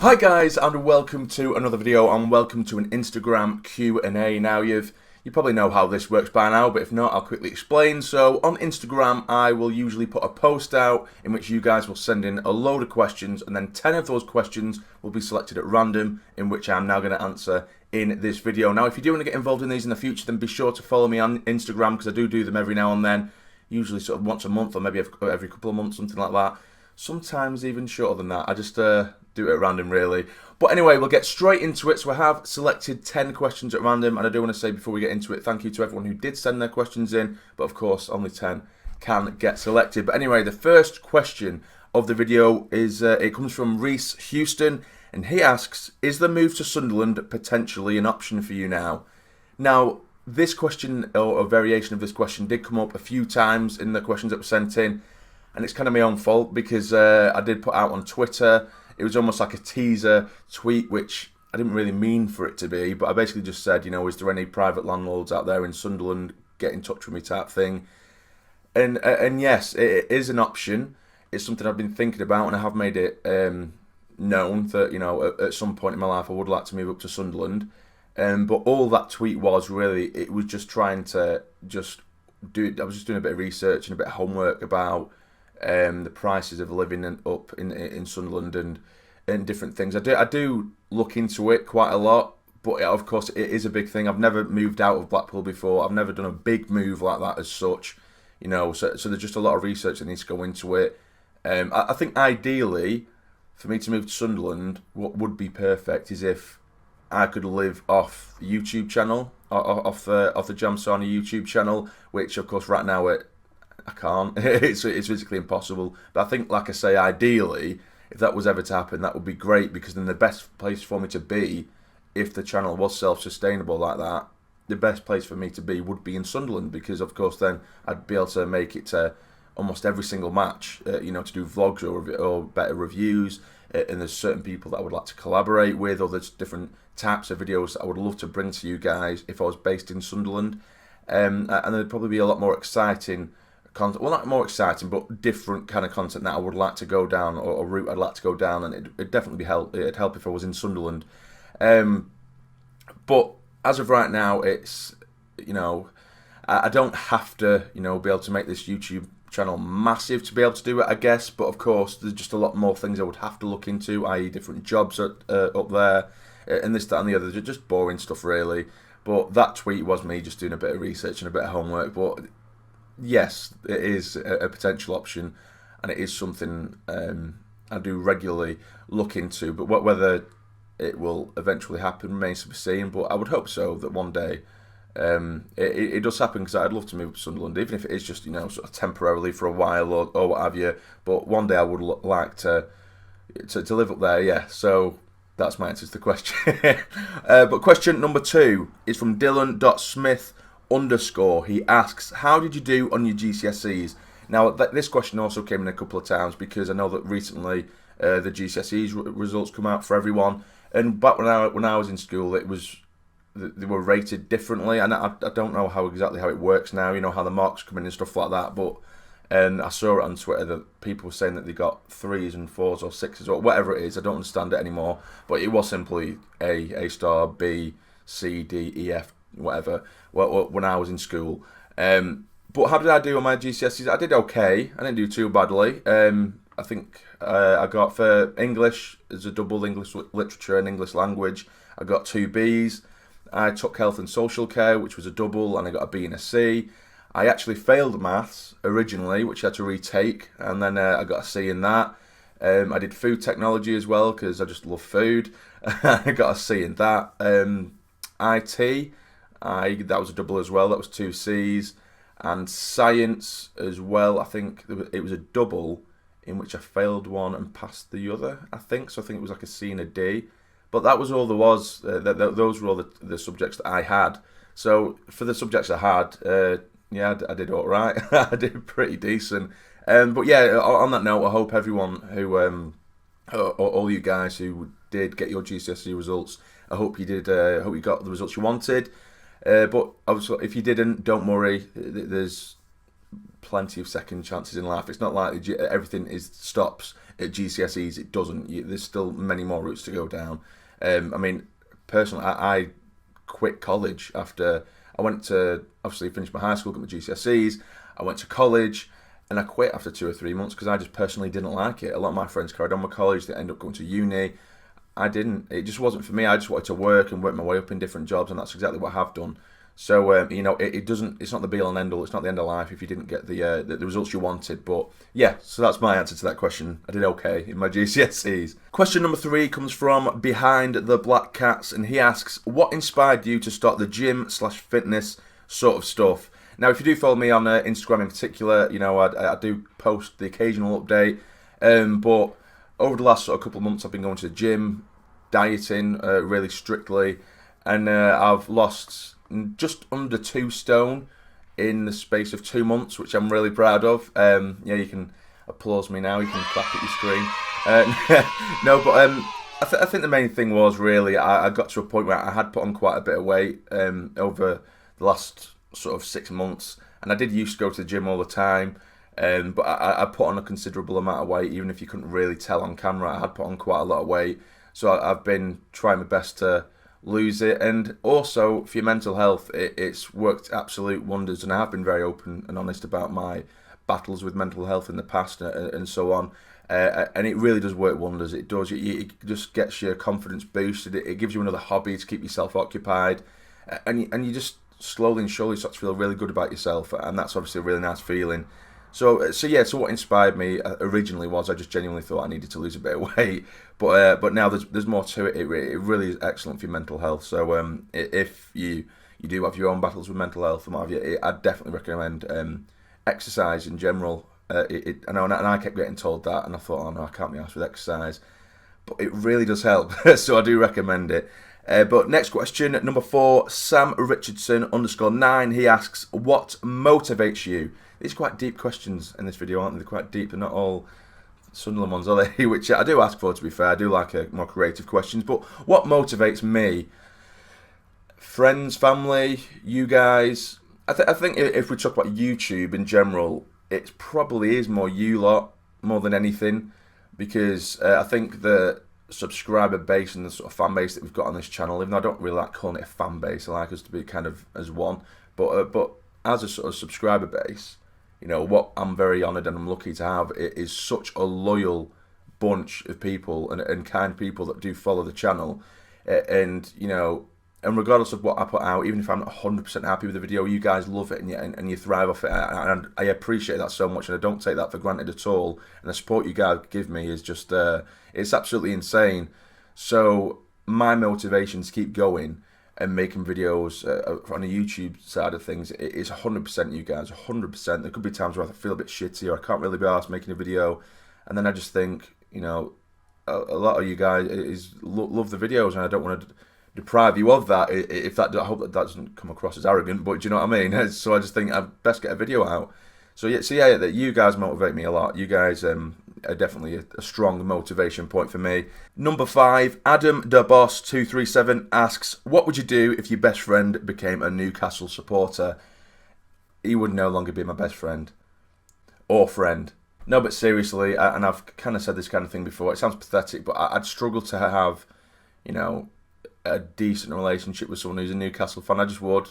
Hi guys, and welcome to another video, and welcome to an Instagram Q&A. Now you probably know how this works by now, but if not, I'll quickly explain. So on Instagram, I will usually put a post out in which you guys will send in a load of questions, and then 10 of those questions will be selected at random, in which I'm now going to answer in this video. Now, if you do want to get involved in these in the future, then be sure to follow me on Instagram, because I do them every now and then, usually sort of once a month, or maybe every couple of months, something like that. Sometimes even shorter than that. I just do it at random, really. But anyway, we'll get straight into it. So I have selected 10 questions at random, and I do want to say before we get into it, thank you to everyone who did send their questions in, but of course only 10 can get selected. But anyway, the first question of the video is it comes from Reese Houston, and he asks, is the move to Sunderland potentially an option for you now? Now, this question, or a variation of this question, did come up a few times in the questions that were sent in, and it's kind of my own fault, because I did put out on Twitter, it was almost like a teaser tweet, which I didn't really mean for it to be, but I basically just said, you know, is there any private landlords out there in Sunderland, get in touch with me type thing. And yes, it is an option. It's something I've been thinking about, and I have made it known that, you know, at some point in my life I would like to move up to Sunderland. But all that tweet was really, it was just trying to I was just doing a bit of research and a bit of homework about the prices of living up in Sunderland and different things. I do look into it quite a lot, but of course it is a big thing. I've never moved out of Blackpool before. I've never done a big move like that as such, you know. So there's just a lot of research that needs to go into it. I think ideally, for me to move to Sunderland, what would be perfect is if I could live off the YouTube channel, off the Jamsarny YouTube channel, which of course right now I can't. It's physically impossible. But I think, like I say, ideally, if that was ever to happen, that would be great, because then the best place for me to be, if the channel was self-sustainable like that, the best place for me to be would be in Sunderland, because of course then I'd be able to make it to almost every single match, you know, to do vlogs or better reviews, and there's certain people that I would like to collaborate with, or there's different types of videos that I would love to bring to you guys if I was based in Sunderland, and there'd probably be a lot more exciting content, well, not more exciting, but different kind of content that I would like to go down, or a route I'd like to go down, and it'd definitely it'd help if I was in Sunderland. But as of right now, it's, you know, I don't have to, you know, be able to make this YouTube channel massive to be able to do it, I guess, but of course there's just a lot more things I would have to look into, i.e. different jobs up there, and this, that and the other, just boring stuff really. But that tweet was me just doing a bit of research and a bit of homework. But yes, it is a potential option, and it is something I do regularly look into. But whether it will eventually happen remains to be seen. But I would hope so, that one day it does happen, because I'd love to move to Sunderland, even if it is just, you know, sort of temporarily for a while or what have you. But one day I would like to live up there, yeah. So that's my answer to the question. But question number 2 is from Dylan.Smith_. He asks, how did you do on your GCSEs? Now, this question also came in a couple of times, because I know that recently the GCSEs results come out for everyone, and back when I was in school, they were rated differently, and I don't know exactly how it works now, you know, how the marks come in and stuff like that, but I saw it on Twitter that people were saying that they got 3s and 4s or 6s or whatever it is. I don't understand it anymore, but it was simply A star, B, C, D, E, F, whatever, when I was in school. But how did I do on my GCSEs? I did okay. I didn't do too badly. I think I got, for English, as a double, English literature and English language, I got 2 Bs. I took health and social care, which was a double, and I got a B and a C. I actually failed maths originally, which I had to retake, and then I got a C in that. I did food technology as well, because I just love food. I got a C in that. IT, that was a double as well, that was 2 Cs. And science as well, I think it was a double, in which I failed one and passed the other, I think. So I think it was like a C and a D. But that was all there was. Those were all the subjects that I had. So for the subjects I had, yeah, I did all right. I did pretty decent. But yeah, on that note, I hope everyone who, all you guys who did get your GCSE results, I hope you did. Hope you got the results you wanted. But obviously, if you didn't, don't worry. There's plenty of second chances in life. It's not like everything stops at GCSEs. It doesn't. There's still many more routes to go down. I mean, personally, I quit college after I went to, obviously finished my high school, got my GCSEs. I went to college, and I quit after 2 or 3 months because I just personally didn't like it. A lot of my friends carried on with college. They ended up going to uni. I didn't. It just wasn't for me. I just wanted to work and work my way up in different jobs, and that's exactly what I have done. So you know, it doesn't. It's not the be all and end all. It's not the end of life if you didn't get the results you wanted. But yeah, so that's my answer to that question. I did okay in my GCSEs. Question number 3 comes from Behind the Black Cats, and he asks, "What inspired you to start the gym/fitness sort of stuff?" Now, if you do follow me on Instagram in particular, you know I do post the occasional update. But over the last sort of couple of months, I've been going to the gym, dieting really strictly, and I've lost just under 2 stone in the space of 2 months, which I'm really proud of. Yeah, you can applause me now. You can clap at your screen. No, but I think the main thing was really I got to a point where I had put on quite a bit of weight over the last sort of 6 months, and I did used to go to the gym all the time. But I put on a considerable amount of weight, even if you couldn't really tell on camera. I had put on quite a lot of weight, so I've been trying my best to lose it. And also for your mental health, it's worked absolute wonders, and I have been very open and honest about my battles with mental health in the past and so on. And it really does work wonders. It does. It just gets your confidence boosted. It gives you another hobby to keep yourself occupied, and you just slowly and surely start to feel really good about yourself, and that's obviously a really nice feeling. So what inspired me originally was I just genuinely thought I needed to lose a bit of weight, but now there's more to it. It really is excellent for your mental health. So if you do have your own battles with mental health and what have you, I'd definitely recommend exercise in general. And I kept getting told that, and I thought, oh no, I can't be arsed with exercise, but it really does help. So I do recommend it. But next question, number 4, Sam Richardson _9. He asks, "What motivates you?" These are quite deep questions in this video, aren't they? They're quite deep. They're not all Sunderland ones, are they? Which I do ask for, to be fair. I do like more creative questions. But what motivates me? Friends, family, you guys. I think if we talk about YouTube in general, it probably is more you lot more than anything, because I think the subscriber base and the sort of fan base that we've got on this channel, even though I don't really like calling it a fan base, I like us to be kind of as one. But as a sort of subscriber base, you know, what I'm very honoured and I'm lucky to have is such a loyal bunch of people and kind people that do follow the channel. And, you know, and regardless of what I put out, even if I'm not 100% happy with the video, you guys love it and you thrive off it. And I appreciate that so much, and I don't take that for granted at all. And the support you guys give me is just, it's absolutely insane. So my motivation to keep going and making videos on the YouTube side of things is 100% you guys, 100%. There could be times where I feel a bit shitty or I can't really be arsed making a video, and then I just think, you know, a lot of you guys love the videos, and I don't want to deprive you of that. I hope that doesn't come across as arrogant, but do you know what I mean? So I just think I'd best get a video out. So yeah, that you guys motivate me a lot. You guys are definitely a strong motivation point for me. Number 5, Adam the Boss 237 asks, "What would you do if your best friend became a Newcastle supporter?" He would no longer be my best friend or friend. No, but seriously, and I've kind of said this kind of thing before. It sounds pathetic, but I'd struggle to have, you know, a decent relationship with someone who's a Newcastle fan. I just would.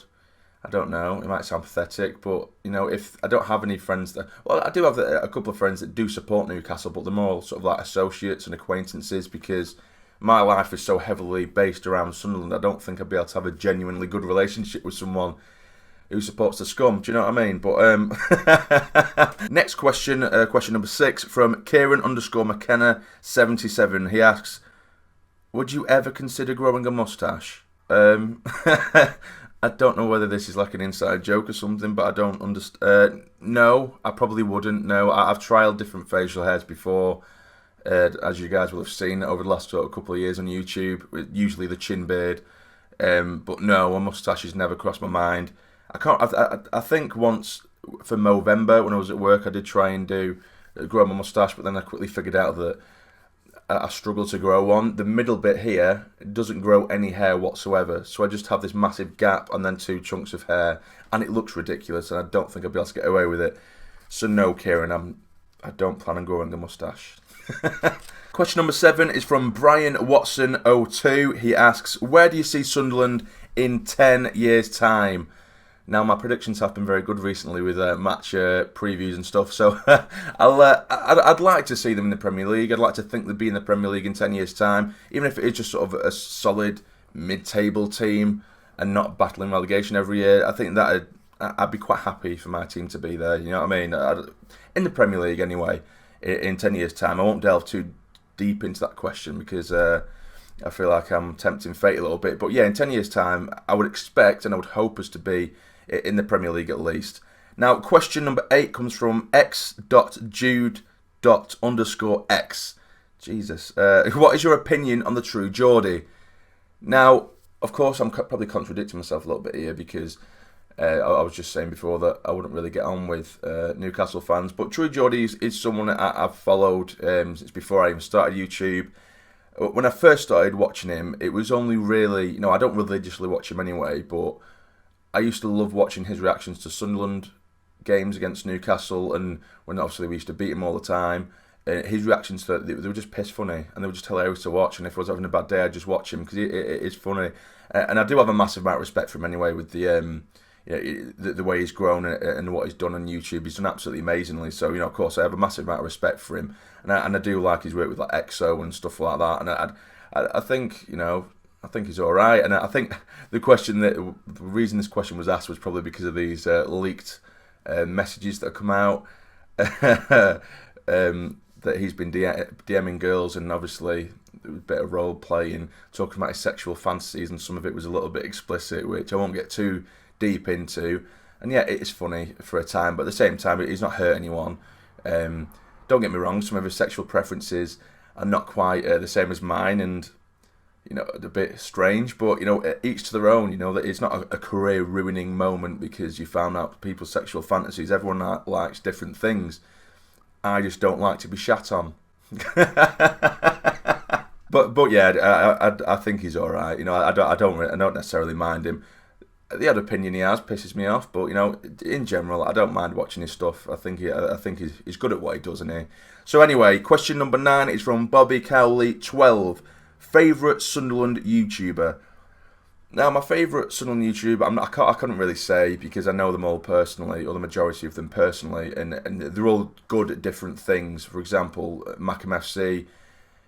I don't know, it might sound pathetic, but, you know, if I don't have any friends that... Well, I do have a couple of friends that do support Newcastle, but they're more sort of like associates and acquaintances, because my life is so heavily based around Sunderland. I don't think I'd be able to have a genuinely good relationship with someone who supports the scum. Do you know what I mean? But next question, question number 6, from Kieran _McKenna 77. He asks, "Would you ever consider growing a moustache?" I don't know whether this is like an inside joke or something, but I don't understand. No, I probably wouldn't. No, I've trialed different facial hairs before, as you guys will have seen over the last couple of years on YouTube. Usually the chin beard, but no, a moustache has never crossed my mind. I think once for Movember when I was at work, I did try and grow my moustache, but then I quickly figured out that I struggle to grow one. The middle bit here doesn't grow any hair whatsoever, so I just have this massive gap and then 2 chunks of hair, and it looks ridiculous, and I don't think I'll be able to get away with it. So no, Kieran, I don't plan on growing a moustache. Question number 7 is from Brian Watson 02. He asks, where do you see Sunderland in 10 years' time? Now, my predictions have been very good recently with match previews and stuff, so I'd like to see them in the Premier League. I'd like to think they'd be in the Premier League in 10 years' time, even if it is just sort of a solid mid-table team and not battling relegation every year. I think that I'd be quite happy for my team to be there, you know what I mean? In the Premier League anyway, in 10 years' time. I won't delve too deep into that question because I feel like I'm tempting fate a little bit. But yeah, in 10 years' time, I would expect and I would hope us to be in the Premier League at least. Now, question number 8 comes from x.jude._x. Jesus. What is your opinion on the true Geordie? Now, of course, I'm probably contradicting myself a little bit here because I was just saying before that I wouldn't really get on with Newcastle fans. But True Geordie is someone that I've followed since before I even started YouTube. When I first started watching him, it was only really, I don't religiously watch him anyway, but I used to love watching his reactions to Sunderland games against Newcastle, and when obviously we used to beat him all the time. His reactions to they were just piss funny, and they were just hilarious to watch. And if I was having a bad day, I'd just watch him because it is funny. And I do have a massive amount of respect for him anyway, with the way he's grown and what he's done on YouTube. He's done absolutely amazingly. So of course, I have a massive amount of respect for him, and I do like his work with like EXO and stuff like that. And I think I think he's all right, and I think the reason this question was asked was probably because of these leaked messages that have come out that he's been DMing girls, and obviously a bit of role playing, talking about his sexual fantasies, and some of it was a little bit explicit, which I won't get too deep into. And yeah, it is funny for a time, but at the same time, he's not hurt anyone. Don't get me wrong; some of his sexual preferences are not quite the same as mine, and a bit strange, but each to their own. That it's not a career ruining moment because you found out people's sexual fantasies. Everyone likes different things. I just don't like to be shat on. but yeah, I think he's all right. I don't necessarily mind him. The odd opinion he has pisses me off, but in general, I don't mind watching his stuff. I think he's good at what he does, isn't he? So anyway, question number 9 is from Bobby Cowley 12. Favourite Sunderland YouTuber? Now, my favourite Sunderland YouTuber, I couldn't really say because I know them all personally, or the majority of them personally, and they're all good at different things. For example, Macam FC,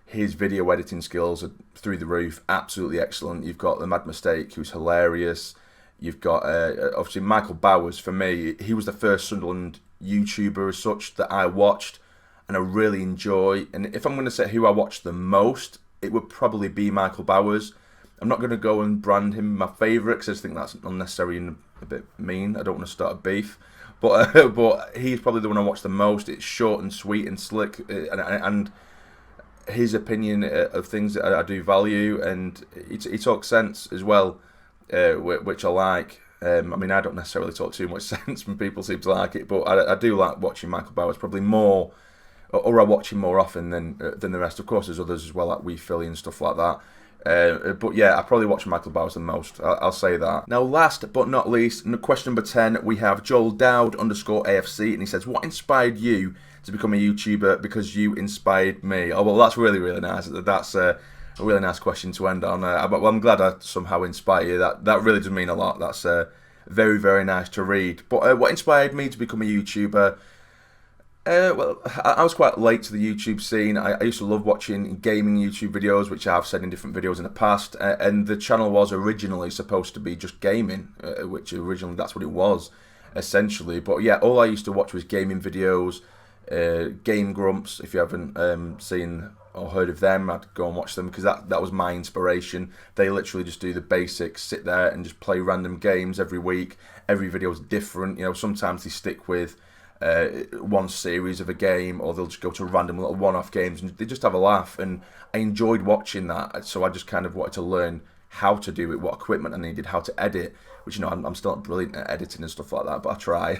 his video editing skills are through the roof, absolutely excellent. You've got the Mad Mistake, who's hilarious. You've got, obviously, Michael Bowers. For me, he was the first Sunderland YouTuber as such that I watched and I really enjoy. And if I'm going to say who I watched the most, it would probably be Michael Bowers. I'm not going to go and brand him my favourite because I just think that's unnecessary and a bit mean. I don't want to start a beef. But he's probably the one I watch the most. It's short and sweet and slick, and his opinion of things that I do value, and he talks sense as well, which I like. I mean, I don't necessarily talk too much sense when people seem to like it, but I do like watching Michael Bowers probably more, or I watch him more often than the rest. Of course, there's others as well, like Wee Philly and stuff like that. But yeah, I probably watch Michael Bowers the most. I'll say that. Now, last but not least, question number 10, we have Joel Dowd _AFC, and he says, "What inspired you to become a YouTuber? Because you inspired me." Oh well, that's really, really nice. That's a really nice question to end on. Well, I'm glad I somehow inspire you. That really does mean a lot. That's very, very nice to read. But what inspired me to become a YouTuber? Well, I was quite late to the YouTube scene. I used to love watching gaming YouTube videos, which I've said in different videos in the past, and the channel was originally supposed to be just gaming, which originally that's what it was, essentially. But yeah, all I used to watch was gaming videos, Game Grumps. If you haven't seen or heard of them, I'd go and watch them because that was my inspiration. They literally just do the basics, sit there and just play random games every week. Every video is different. Sometimes they stick with one series of a game, or they'll just go to random little one-off games, and they just have a laugh, and I enjoyed watching that. So I just kind of wanted to learn how to do it, what equipment I needed, how to edit, which I'm still not brilliant at editing and stuff like that, but I try.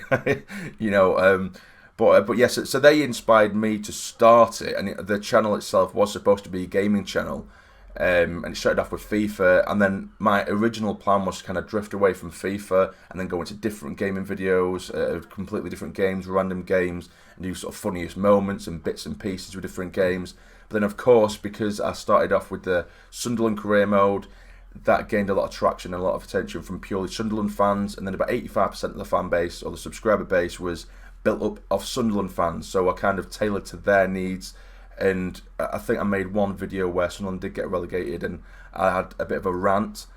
But yes, so they inspired me to start it, and the channel itself was supposed to be a gaming channel, and it started off with FIFA, and then my original plan was to kind of drift away from FIFA and then go into different gaming videos, completely different games, random games, and do sort of funniest moments and bits and pieces with different games. But then, of course, because I started off with the Sunderland career mode, that gained a lot of traction and a lot of attention from purely Sunderland fans, and then about 85% of the fan base, or the subscriber base, was built up of Sunderland fans, so I kind of tailored to their needs. And I think I made one video where Sunderland did get relegated, and I had a bit of a rant,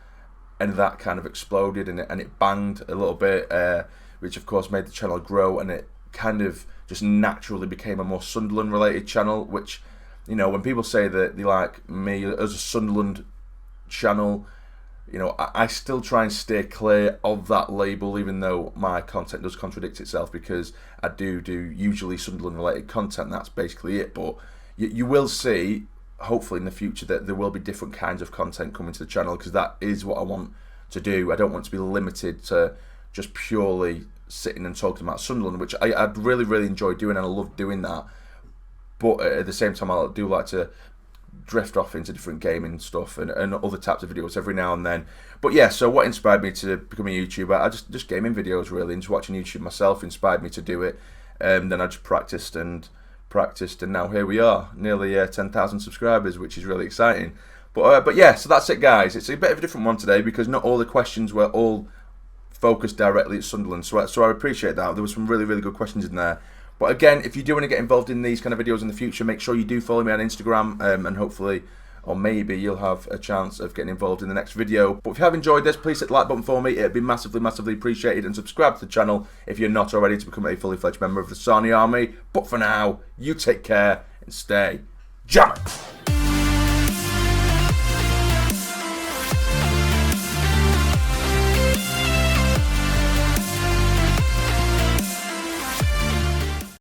and that kind of exploded, and it banged a little bit, which of course made the channel grow, and it kind of just naturally became a more Sunderland related channel, which, you know, when people say that they like me as a Sunderland channel, you know, I still try and stay clear of that label, even though my content does contradict itself, because I do usually Sunderland related content. That's basically it. But you will see, hopefully in the future, that there will be different kinds of content coming to the channel, because that is what I want to do. I don't want to be limited to just purely sitting and talking about Sunderland, which I'd really enjoy doing, and I love doing that. But at the same time, I do like to drift off into different gaming stuff and other types of videos every now and then. But yeah, so what inspired me to become a YouTuber? I just gaming videos, really, and just watching YouTube myself inspired me to do it. Then I just practiced, and now here we are, nearly 10,000 subscribers, which is really exciting. But yeah, so that's it, guys. It's a bit of a different one today, because not all the questions were all focused directly at Sunderland, so I appreciate that. There were some really good questions in there. But again, if you do want to get involved in these kind of videos in the future, make sure you do follow me on Instagram, and hopefully, or maybe, you'll have a chance of getting involved in the next video. But if you have enjoyed this, please hit the like button for me. It'd be massively appreciated, and subscribe to the channel if you're not already, to become a fully fledged member of the Sassy Army. But for now, you take care and stay jamming.